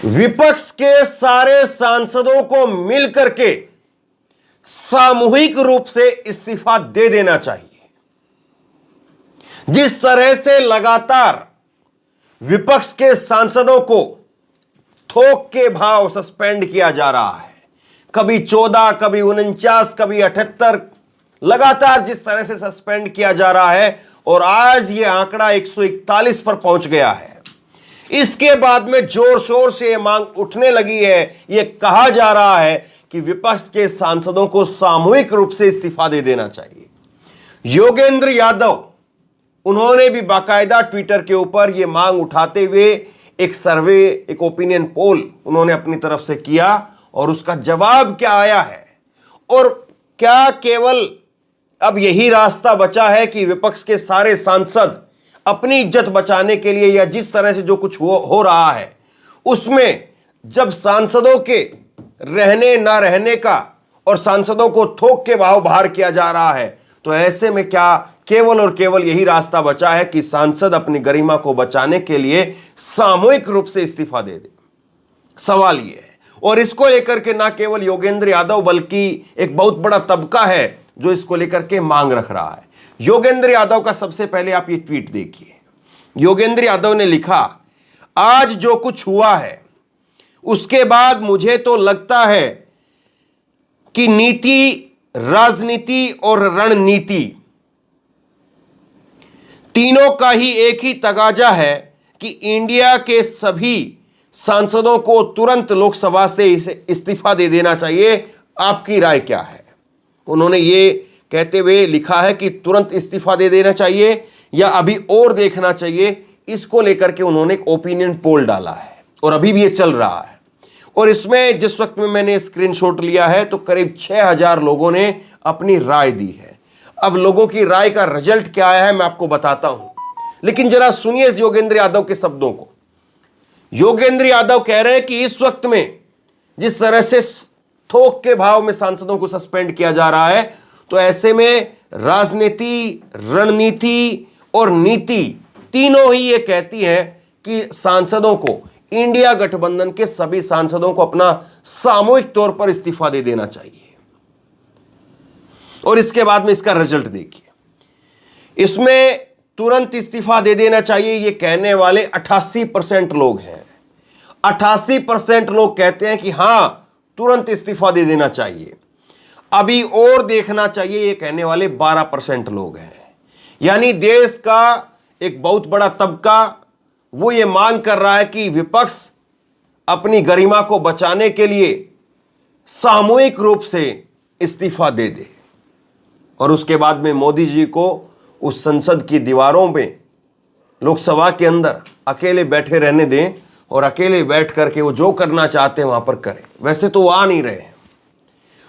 विपक्ष के सारे सांसदों को मिलकर के सामूहिक रूप से इस्तीफा दे देना चाहिए। जिस तरह से लगातार विपक्ष के सांसदों को थोक के भाव सस्पेंड किया जा रहा है, कभी 14, कभी 49, कभी 78, लगातार जिस तरह से सस्पेंड किया जा रहा है और आज यह आंकड़ा 141 पर पहुंच गया है। इसके बाद में जोर शोर से यह मांग उठने लगी है, यह कहा जा रहा है कि विपक्ष के सांसदों को सामूहिक रूप से इस्तीफा दे देना चाहिए। योगेंद्र यादव, उन्होंने भी बाकायदा ट्विटर के ऊपर यह मांग उठाते हुए एक सर्वे, एक ओपिनियन पोल उन्होंने अपनी तरफ से किया और उसका जवाब क्या आया है। और क्या केवल अब यही रास्ता बचा है कि विपक्ष के सारे सांसद अपनी इज्जत बचाने के लिए, या जिस तरह से जो कुछ हो रहा है उसमें जब सांसदों के रहने ना रहने का और सांसदों को थोक के भाव बाहर किया जा रहा है, तो ऐसे में क्या केवल और केवल यही रास्ता बचा है कि सांसद अपनी गरिमा को बचाने के लिए सामूहिक रूप से इस्तीफा दे दे। सवाल यह है, और इसको लेकर के ना केवल योगेंद्र यादव बल्कि एक बहुत बड़ा तबका है जो इसको लेकर के मांग रख रहा है। योगेंद्र यादव का सबसे पहले आप ये ट्वीट देखिए। योगेंद्र यादव ने लिखा, आज जो कुछ हुआ है उसके बाद मुझे तो लगता है कि नीति, राजनीति और रणनीति तीनों का ही एक ही तगाजा है कि इंडिया के सभी सांसदों को तुरंत लोकसभा से इस्तीफा दे देना चाहिए। आपकी राय क्या है? उन्होंने ये कहते हुए लिखा है कि तुरंत इस्तीफा दे देना चाहिए या अभी और देखना चाहिए। इसको लेकर के उन्होंने एक ओपिनियन पोल डाला है और अभी भी ये चल रहा है। और इसमें जिस वक्त में मैंने स्क्रीनशॉट लिया है तो करीब 6000 लोगों ने अपनी राय दी है। अब लोगों की राय का रिजल्ट क्या आया है मैं आपको बताता हूं, लेकिन जरा सुनिए इस योगेंद्र यादव के शब्दों को। योगेंद्र यादव कह रहे हैं कि इस वक्त में जिस तरह से थोक के भाव में सांसदों को सस्पेंड किया जा रहा है, तो ऐसे में राजनीति, रणनीति और नीति तीनों ही ये कहती है कि सांसदों को, इंडिया गठबंधन के सभी सांसदों को अपना सामूहिक तौर पर इस्तीफा दे देना चाहिए। और इसके बाद में इसका रिजल्ट देखिए। इसमें तुरंत इस्तीफा दे देना चाहिए ये कहने वाले 88% लोग हैं। 88% लोग कहते हैं कि हां तुरंत इस्तीफा दे देना चाहिए। अभी और देखना चाहिए ये कहने वाले 12% लोग हैं। यानी देश का एक बहुत बड़ा तबका वो ये मांग कर रहा है कि विपक्ष अपनी गरिमा को बचाने के लिए सामूहिक रूप से इस्तीफा दे दे और उसके बाद में मोदी जी को उस संसद की दीवारों में, लोकसभा के अंदर अकेले बैठे रहने दें और अकेले बैठ करके वो जो करना चाहते हैं वहां पर करें। वैसे तो वो आ नहीं रहे हैं,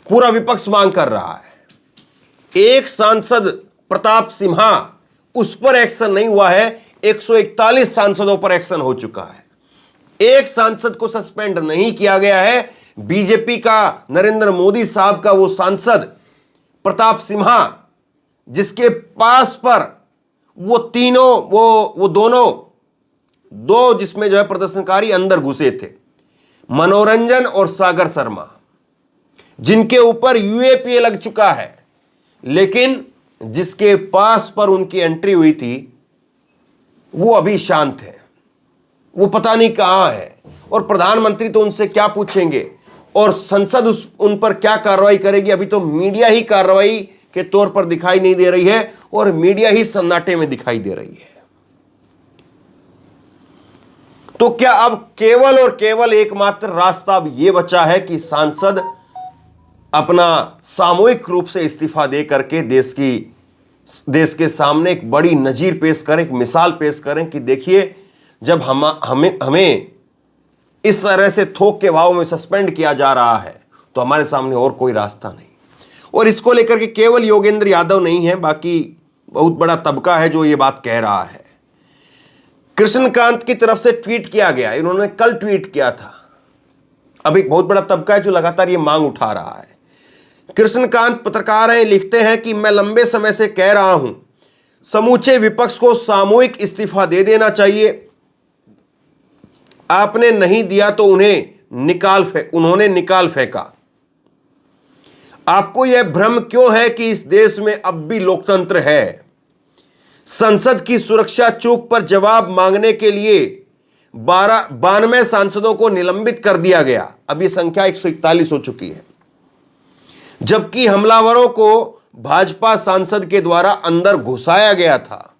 पूरा विपक्ष मांग कर रहा है। एक सांसद प्रताप सिम्हा, उस पर एक्शन नहीं हुआ है, 141 सांसदों पर एक्शन हो चुका है। एक सांसद को सस्पेंड नहीं किया गया है। बीजेपी का, नरेंद्र मोदी साहब का वो सांसद प्रताप सिम्हा, जिसके पास पर वो तीनों, वो दोनों दो जिसमें जो है प्रदर्शनकारी अंदर घुसे थे, मनोरंजन और सागर शर्मा, जिनके ऊपर यूएपीए लग चुका है, लेकिन जिसके पास पर उनकी एंट्री हुई थी वो अभी शांत है, वो पता नहीं कहां है। और प्रधानमंत्री तो उनसे क्या पूछेंगे और संसद उन पर क्या कार्रवाई करेगी? अभी तो मीडिया ही कार्रवाई के तौर पर दिखाई नहीं दे रही है और मीडिया ही सन्नाटे में दिखाई दे रही है। तो क्या अब केवल और केवल एकमात्र रास्ता अब यह बचा है कि सांसद अपना सामूहिक रूप से इस्तीफा दे करके देश के सामने एक बड़ी नजीर पेश करें, एक मिसाल पेश करें कि देखिए जब हमें इस तरह से थोक के भाव में सस्पेंड किया जा रहा है तो हमारे सामने और कोई रास्ता नहीं। और इसको लेकर के केवल योगेंद्र यादव नहीं है, बाकी बहुत बड़ा तबका है जो ये बात कह रहा है। कृष्णकांत की तरफ से ट्वीट किया गया, इन्होंने कल ट्वीट किया था। अब एक बहुत बड़ा तबका है जो लगातार ये मांग उठा रहा है। कृष्णकांत पत्रकार हैं, लिखते हैं कि मैं लंबे समय से कह रहा हूं समूचे विपक्ष को सामूहिक इस्तीफा दे देना चाहिए। आपने नहीं दिया तो उन्होंने निकाल फेंका। आपको यह भ्रम क्यों है कि इस देश में अब भी लोकतंत्र है? संसद की सुरक्षा चूक पर जवाब मांगने के लिए 92 सांसदों को निलंबित कर दिया गया। अब यह संख्या 141 हो चुकी है, जबकि हमलावरों को भाजपा सांसद के द्वारा अंदर घुसाया गया था।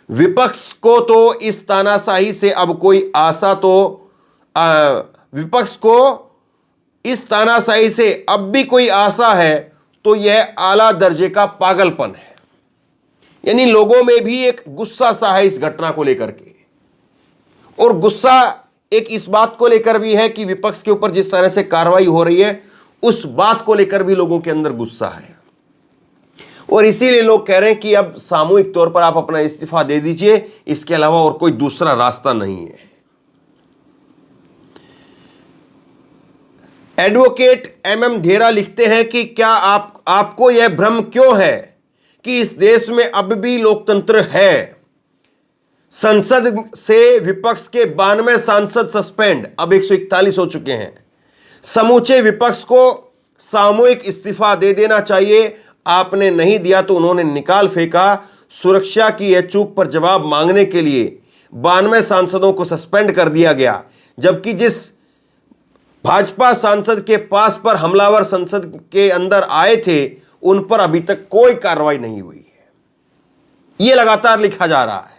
विपक्ष को तो इस तानाशाही से अब कोई आशा विपक्ष को इस तानाशाही से अब भी कोई आशा है तो यह आला दर्जे का पागलपन है। यानी लोगों में भी एक गुस्सा सा है इस घटना को लेकर के, और गुस्सा एक इस बात को लेकर भी है कि विपक्ष के ऊपर जिस तरह से कार्रवाई हो रही है उस बात को लेकर भी लोगों के अंदर गुस्सा है। और इसीलिए लोग कह रहे हैं कि अब सामूहिक तौर पर आप अपना इस्तीफा दे दीजिए, इसके अलावा और कोई दूसरा रास्ता नहीं है। एडवोकेट MM धेरा लिखते हैं कि क्या आपको यह भ्रम क्यों है कि इस देश में अब भी लोकतंत्र है? संसद से विपक्ष के 92 सांसद सस्पेंड, अब 141 हो चुके हैं। समूचे विपक्ष को सामूहिक इस्तीफा दे देना चाहिए। आपने नहीं दिया तो उन्होंने निकाल फेंका। सुरक्षा की यह चूक पर जवाब मांगने के लिए 92 सांसदों को सस्पेंड कर दिया गया, जबकि जिस भाजपा सांसद के पास पर हमलावर संसद के अंदर आए थे उन पर अभी तक कोई कार्रवाई नहीं हुई है। यह लगातार लिखा जा रहा है।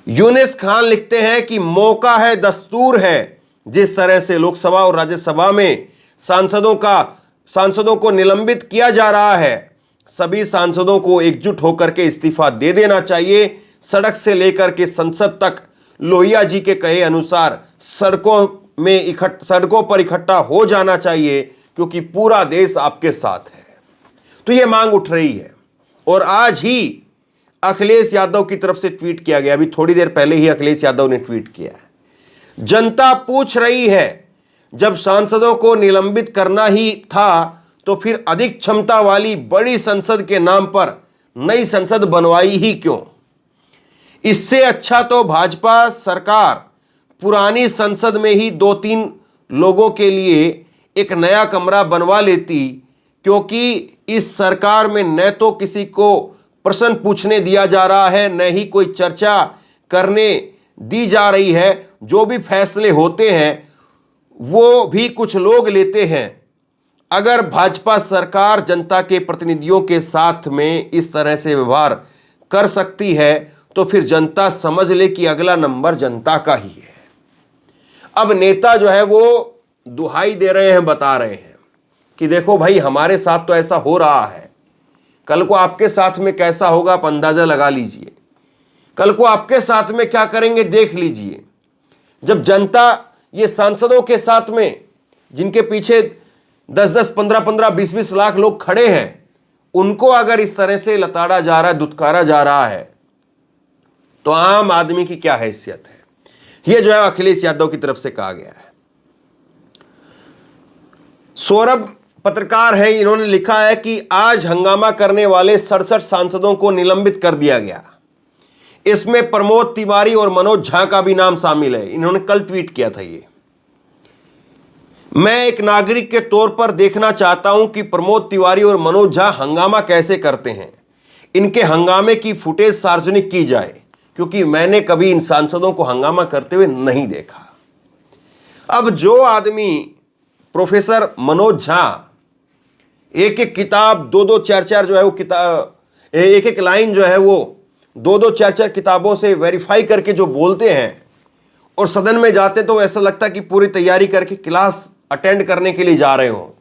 यूनिस खान लिखते हैं कि मौका है, दस्तूर है। जिस तरह से लोकसभा और राज्यसभा में सांसदों को निलंबित किया जा रहा है, सभी सांसदों को एकजुट होकर के इस्तीफा दे देना चाहिए। सड़क से लेकर के संसद तक लोहिया जी के कहे अनुसार सड़कों पर इकट्ठा हो जाना चाहिए, क्योंकि पूरा देश आपके साथ है। तो यह मांग उठ रही है। और आज ही अखिलेश यादव की तरफ से ट्वीट किया गया, अभी थोड़ी देर पहले ही अखिलेश यादव ने ट्वीट किया है। जनता पूछ रही है, जब सांसदों को निलंबित करना ही था तो फिर अधिक क्षमता वाली बड़ी संसद के नाम पर नई संसद बनवाई ही क्यों? इससे अच्छा तो भाजपा सरकार पुरानी संसद में ही 2-3 लोगों के लिए एक नया कमरा बनवा लेती, क्योंकि इस सरकार में न तो किसी को प्रश्न पूछने दिया जा रहा है, न ही कोई चर्चा करने दी जा रही है। जो भी फैसले होते हैं वो भी कुछ लोग लेते हैं। अगर भाजपा सरकार जनता के प्रतिनिधियों के साथ में इस तरह से व्यवहार कर सकती है तो फिर जनता समझ ले कि अगला नंबर जनता का ही है। अब नेता जो है वो दुहाई दे रहे हैं, बता रहे हैं कि देखो भाई, हमारे साथ तो ऐसा हो रहा है, कल को आपके साथ में कैसा होगा आप अंदाजा लगा लीजिए। कल को आपके साथ में क्या करेंगे देख लीजिए। जब जनता ये सांसदों के साथ में, जिनके पीछे 10-10, 15-15, 20-20 लाख लोग खड़े हैं, उनको अगर इस तरह से लताड़ा जा रहा है, दुत्कारा जा रहा है, तो आम आदमी की क्या हैसियत है? यह जो है अखिलेश यादव की तरफ से कहा गया है। सौरभ पत्रकार है, इन्होंने लिखा है कि आज हंगामा करने वाले 67 सांसदों को निलंबित कर दिया गया। इसमें प्रमोद तिवारी और मनोज झा का भी नाम शामिल है। इन्होंने कल ट्वीट किया था ये। मैं एक नागरिक के तौर पर देखना चाहता हूं कि प्रमोद तिवारी और मनोज झा हंगामा कैसे करते हैं। इनके हंगामे की फुटेज सार्वजनिक की जाए, क्योंकि मैंने कभी इन सांसदों को हंगामा करते हुए नहीं देखा। अब जो आदमी प्रोफेसर मनोज झा एक एक किताब 2-2, 4-4 जो है वो किताब, एक एक लाइन जो है वो 2-2, 4-4 किताबों से वेरीफाई करके जो बोलते हैं, और सदन में जाते तो ऐसा लगता कि पूरी तैयारी करके क्लास अटेंड करने के लिए जा रहे हो।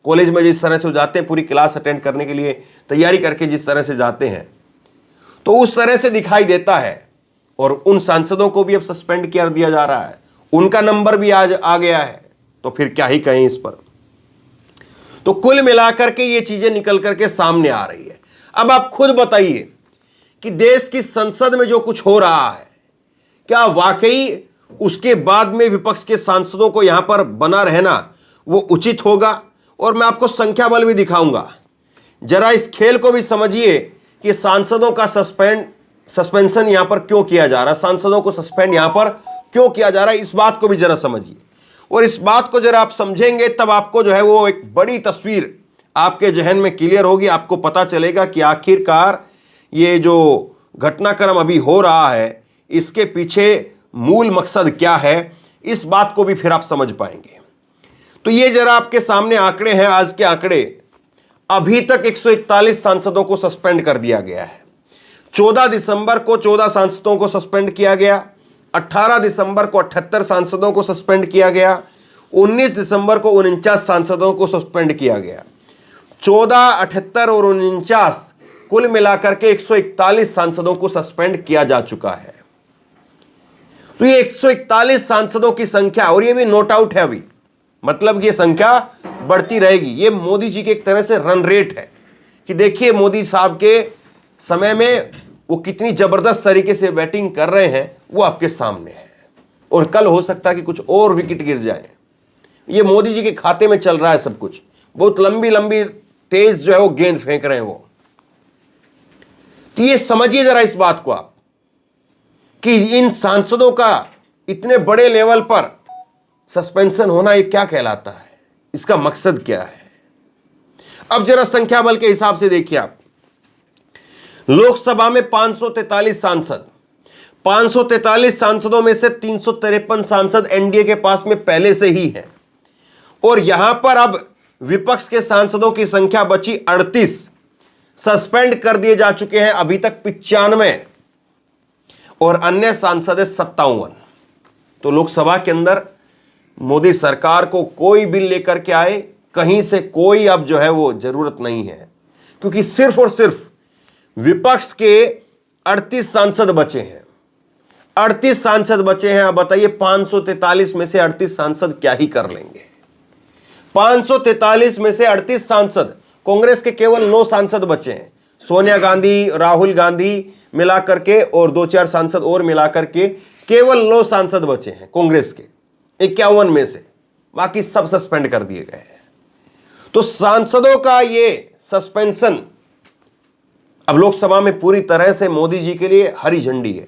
कॉलेज में जिस तरह से जाते हैं, पूरी क्लास अटेंड करने के लिए तैयारी करके जिस तरह से जाते हैं, तो उस तरह से दिखाई देता है। और उन सांसदों को भी अब सस्पेंड कर दिया जा रहा है, उनका नंबर भी आज आ गया है, तो फिर क्या ही कहें इस पर। तो कुल मिलाकर के ये चीजें निकल करके सामने आ रही है। अब आप खुद बताइए कि देश की संसद में जो कुछ हो रहा है, क्या वाकई उसके बाद में विपक्ष के सांसदों को यहां पर बना रहना वो उचित होगा? और मैं आपको संख्या बल भी दिखाऊंगा। जरा इस खेल को भी समझिए कि सांसदों का सस्पेंशन यहां पर क्यों किया जा रहा है, सांसदों को सस्पेंड यहां पर क्यों किया जा रहा है, इस बात को भी जरा समझिए। और इस बात को जरा आप समझेंगे तब आपको जो है वो एक बड़ी तस्वीर आपके जहन में क्लियर होगी। आपको पता चलेगा कि आखिरकार ये जो घटनाक्रम अभी हो रहा है इसके पीछे मूल मकसद क्या है, इस बात को भी फिर आप समझ पाएंगे। तो ये जरा आपके सामने आंकड़े हैं, आज के आंकड़े। अभी तक 141 सांसदों को सस्पेंड कर दिया गया है। 14 दिसंबर को 14 सांसदों को सस्पेंड किया गया, 18 दिसंबर को 78 सांसदों को सस्पेंड किया गया, 19 दिसंबर को 49 सांसदों को सस्पेंड किया गया। 14, 78 और 49 कुल मिलाकर के 141 सांसदों को सस्पेंड किया जा चुका है। तो ये 141 सांसदों की संख्या, और ये भी नोट आउट है अभी, मतलब ये संख्या बढ़ती रहेगी। ये मोदी जी के एक तरह से रन रेट है कि देखिए मोदी साहब के समय में वो कितनी जबरदस्त तरीके से बैटिंग कर रहे हैं, वो आपके सामने है। और कल हो सकता है कि कुछ और विकेट गिर जाए। ये मोदी जी के खाते में चल रहा है सब कुछ। बहुत लंबी लंबी तेज जो है वो गेंद फेंक रहे हैं वो। तो ये समझिए जरा इस बात को आप कि इन सांसदों का इतने बड़े लेवल पर सस्पेंशन होना ये क्या कहलाता है, इसका मकसद क्या है। अब जरा संख्या बल के हिसाब से देखिए आप। लोकसभा में 543 सांसद, 543 सांसदों में से 353 सांसद एनडीए के पास में पहले से ही हैं। और यहां पर अब विपक्ष के सांसदों की संख्या बची 38, सस्पेंड कर दिए जा चुके हैं अभी तक 95, और अन्य सांसद है 57। तो लोकसभा के अंदर मोदी सरकार को कोई बिल लेकर के आए, कहीं से कोई अब जो है वो जरूरत नहीं है, क्योंकि सिर्फ और सिर्फ विपक्ष के 38 सांसद बचे हैं। 38 सांसद बचे हैं। अब बताइए 543 में से 38 सांसद क्या ही कर लेंगे। 543 में से 38 सांसद, कांग्रेस के केवल 9 सांसद बचे हैं। सोनिया गांधी, राहुल गांधी मिलाकर के और 2-4 सांसद और मिलाकर के केवल 9 सांसद बचे हैं कांग्रेस के 51 में से, बाकी सब सस्पेंड कर दिए गए हैं। तो सांसदों का ये सस्पेंशन अब लोकसभा में पूरी तरह से मोदी जी के लिए हरी झंडी है।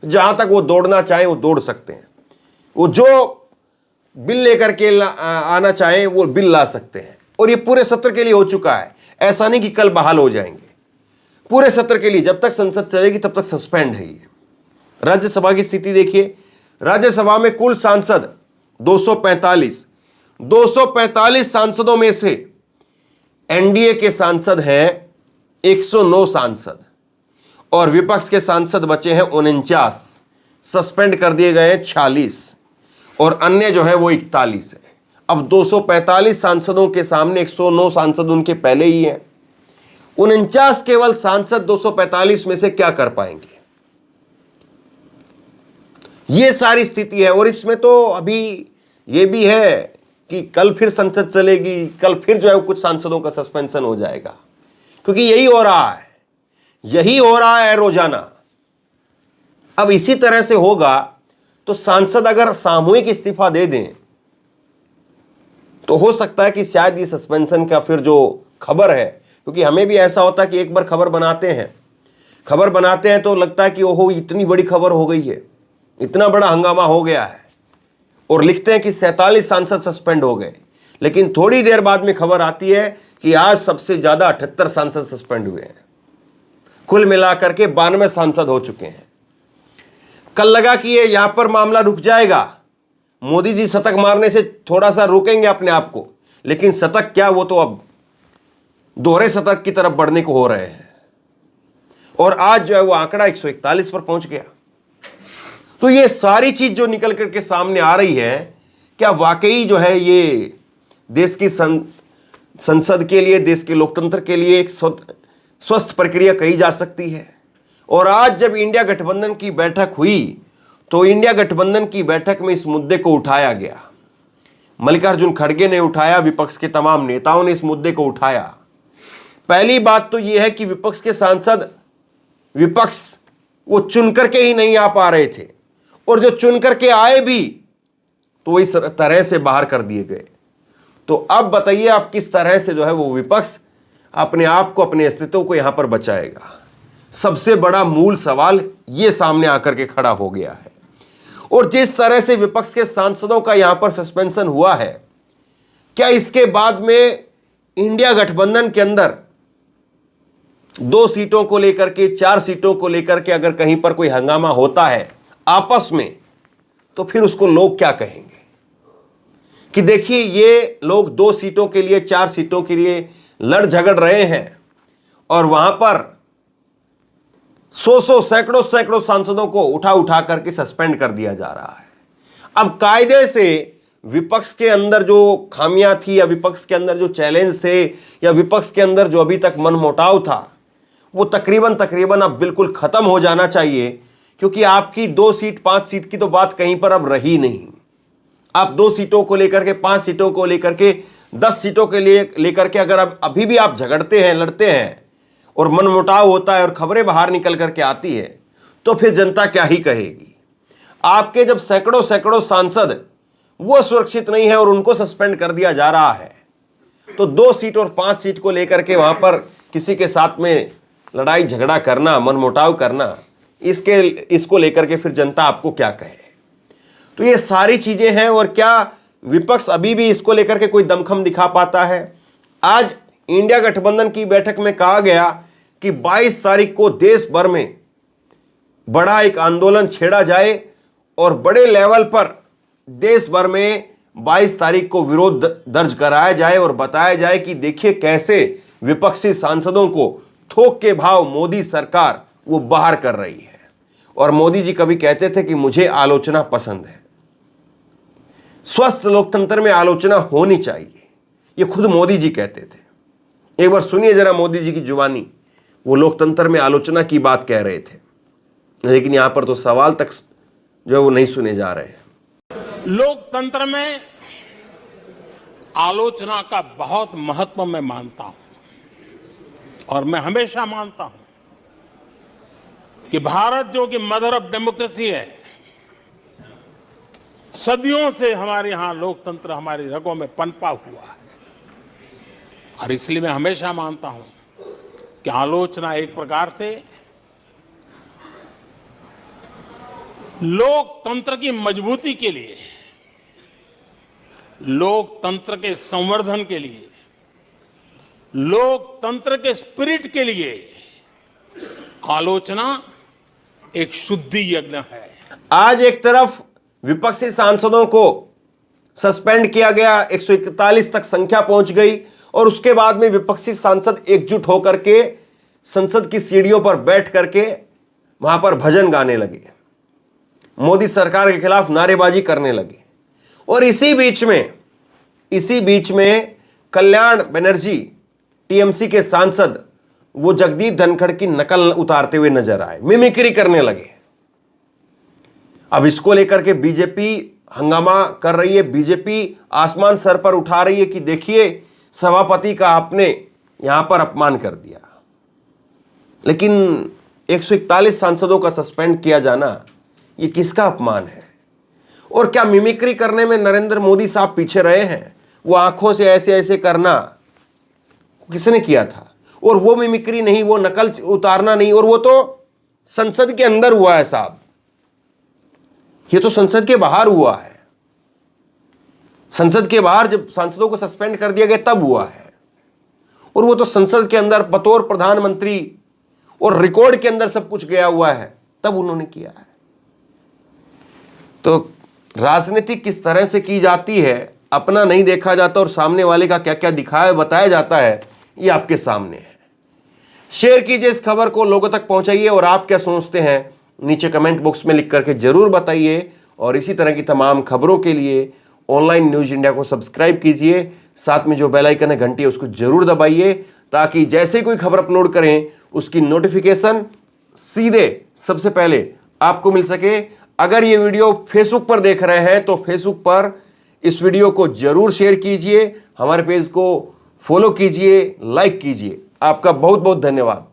जहां तक वो दौड़ना चाहे वो दौड़ सकते हैं, वो जो बिल लेकर के आना चाहे वो बिल ला सकते हैं। और ये पूरे सत्र के लिए हो चुका है, ऐसा नहीं कि कल बहाल हो जाएंगे। पूरे सत्र के लिए जब तक संसद चलेगी तब तक सस्पेंड है ये। राज्यसभा की स्थिति देखिए। राज्यसभा में कुल सांसद 245, 245 सांसदों में से एनडीए के सांसद हैं 109 सांसद, और विपक्ष के सांसद बचे हैं 49, सस्पेंड कर दिए गए हैं 46, और अन्य जो है वो 41 है। अब 245 सांसदों के सामने 109 सांसद उनके पहले ही हैं। 49 केवल सांसद 245 में से क्या कर पाएंगे, ये सारी स्थिति है। और इसमें तो अभी ये भी है कि कल फिर संसद चलेगी, कल फिर जो है कुछ सांसदों का सस्पेंशन हो जाएगा, क्योंकि यही हो रहा है, यही हो रहा है रोजाना। अब इसी तरह से होगा तो सांसद अगर सामूहिक इस्तीफा दे दें तो हो सकता है कि शायद ये सस्पेंशन का फिर जो खबर है, क्योंकि हमें भी ऐसा होता है कि एक बार खबर बनाते हैं तो लगता है कि ओहो इतनी बड़ी खबर हो गई है, इतना बड़ा हंगामा हो गया है, और लिखते हैं कि 47 सांसद सस्पेंड हो गए। लेकिन थोड़ी देर बाद में खबर आती है कि आज सबसे ज्यादा 78 सांसद सस्पेंड हुए हैं। कुल मिलाकर के 92 सांसद हो चुके हैं। कल लगा कि ये यहां पर मामला रुक जाएगा, मोदी जी शतक मारने से थोड़ा सा रोकेंगे अपने आप को, लेकिन शतक क्या, वो तो अब दोहरे शतक की तरफ बढ़ने को हो रहे हैं। और आज जो है वो आंकड़ा 141 पर पहुंच गया। तो ये सारी चीज जो निकल करके सामने आ रही है, क्या वाकई जो है ये देश की संसद के लिए, देश के लोकतंत्र के लिए एक स्वस्थ प्रक्रिया कही जा सकती है। और आज जब इंडिया गठबंधन की बैठक हुई तो इंडिया गठबंधन की बैठक में इस मुद्दे को उठाया गया। मल्लिकार्जुन खड़गे ने उठाया, विपक्ष के तमाम नेताओं ने इस मुद्दे को उठाया। पहली बात तो यह है कि विपक्ष के सांसद, विपक्ष वो चुन करके ही नहीं आ पा रहे थे, और जो चुन करके आए भी तो इस तरह से बाहर कर दिए गए। तो अब बताइए आप किस तरह से जो है वो विपक्ष अपने आप को, अपने अस्तित्व को यहां पर बचाएगा। सबसे बड़ा मूल सवाल ये सामने आकर के खड़ा हो गया है। और जिस तरह से विपक्ष के सांसदों का यहां पर सस्पेंशन हुआ है, क्या इसके बाद में इंडिया गठबंधन के अंदर 2 सीटों को लेकर के, 4 सीटों को लेकर के अगर कहीं पर कोई हंगामा होता है आपस में, तो फिर उसको लोग क्या कहेंगे कि देखिए ये लोग 2 सीटों के लिए, 4 सीटों के लिए लड़ झगड़ रहे हैं और वहां पर 100 सैकड़ों सांसदों को उठा उठा करके सस्पेंड कर दिया जा रहा है। अब कायदे से विपक्ष के अंदर जो खामियां थी, या विपक्ष के अंदर जो चैलेंज थे, या विपक्ष के अंदर जो अभी तक मनमुटाव था, वो तकरीबन अब बिल्कुल खत्म हो जाना चाहिए, क्योंकि आपकी 2 सीट 5 सीट की तो बात कहीं पर अब रही नहीं। आप 2 सीटों को लेकर के, 5 सीटों को लेकर के, 10 सीटों के लिए लेकर के अगर अब अभी भी आप झगड़ते हैं, लड़ते हैं और मनमुटाव होता है और खबरें बाहर निकल करके आती है, तो फिर जनता क्या ही कहेगी। आपके जब सैकड़ों सांसद वो सुरक्षित नहीं है और उनको सस्पेंड कर दिया जा रहा है, तो 2 सीट और 5 सीट को लेकर के वहां पर किसी के साथ में लड़ाई झगड़ा करना, मनमुटाव करना, इसको लेकर के फिर जनता आपको क्या कहे। तो ये सारी चीजें हैं। और क्या विपक्ष अभी भी इसको लेकर के कोई दमखम दिखा पाता है? आज इंडिया गठबंधन की बैठक में कहा गया कि 22 तारीख को देश भर में बड़ा एक आंदोलन छेड़ा जाए और बड़े लेवल पर देश भर में 22 तारीख को विरोध दर्ज कराया जाए और बताया जाए कि देखिए कैसे विपक्षी सांसदों को थोक के भाव मोदी सरकार वो बाहर कर रही है। और मोदी जी कभी कहते थे कि मुझे आलोचना पसंद है, स्वस्थ लोकतंत्र में आलोचना होनी चाहिए, ये खुद मोदी जी कहते थे। एक बार सुनिए जरा मोदी जी की जुबानी, वो लोकतंत्र में आलोचना की बात कह रहे थे, लेकिन यहां पर तो सवाल तक जो है वो नहीं सुने जा रहे हैं। लोकतंत्र में आलोचना का बहुत महत्व मैं मानता हूं, और मैं हमेशा मानता हूं कि भारत जो कि मदर ऑफ डेमोक्रेसी है, सदियों से हमारे यहां लोकतंत्र हमारी रगों में पनपा हुआ है। और इसलिए मैं हमेशा मानता हूं कि आलोचना एक प्रकार से लोकतंत्र की मजबूती के लिए, लोकतंत्र के संवर्धन के लिए, लोकतंत्र के स्पिरिट के लिए आलोचना एक शुद्धि यज्ञ है। आज एक तरफ विपक्षी सांसदों को सस्पेंड किया गया, 141 तक संख्या पहुंच गई, और उसके बाद में विपक्षी सांसद एकजुट होकर के संसद की सीढ़ियों पर बैठ करके वहां पर भजन गाने लगे, मोदी सरकार के खिलाफ नारेबाजी करने लगे। और इसी बीच में कल्याण बनर्जी, टीएमसी के सांसद, वो जगदीप धनखड़ की नकल उतारते हुए नजर आए, मिमिक्री करने लगे। अब इसको लेकर के बीजेपी हंगामा कर रही है, बीजेपी आसमान सर पर उठा रही है कि देखिए सभापति का आपने यहां पर अपमान कर दिया। लेकिन 141 सांसदों का सस्पेंड किया जाना, ये किसका अपमान है? और क्या मिमिक्री करने में नरेंद्र मोदी साहब पीछे रहे हैं? वो आंखों से ऐसे ऐसे करना किसने किया था? और वो मिमिक्री नहीं, वो नकल उतारना नहीं, और वो तो संसद के अंदर हुआ है साहब, ये तो संसद के बाहर हुआ है। संसद के बाहर जब सांसदों को सस्पेंड कर दिया गया तब हुआ है, और वो तो संसद के अंदर बतौर प्रधानमंत्री और रिकॉर्ड के अंदर सब कुछ गया हुआ है, तब उन्होंने किया है। तो राजनीति किस तरह से की जाती है, अपना नहीं देखा जाता और सामने वाले का क्या क्या दिखाया बताया जाता है, ये आपके सामने है। शेयर कीजिए इस खबर को, लोगों तक पहुंचाइए, और आप क्या सोचते हैं नीचे कमेंट बॉक्स में लिख करके जरूर बताइए। और इसी तरह की तमाम खबरों के लिए ऑनलाइन न्यूज इंडिया को सब्सक्राइब कीजिए, साथ में जो बेल आइकन है घंटी है उसको जरूर दबाइए, ताकि जैसे कोई खबर अपलोड करें उसकी नोटिफिकेशन सीधे सबसे पहले आपको मिल सके। अगर ये वीडियो फेसबुक पर देख रहे हैं तो फेसबुक पर इस वीडियो को जरूर शेयर कीजिए, हमारे पेज को फॉलो कीजिए, लाइक कीजिए। आपका बहुत बहुत धन्यवाद।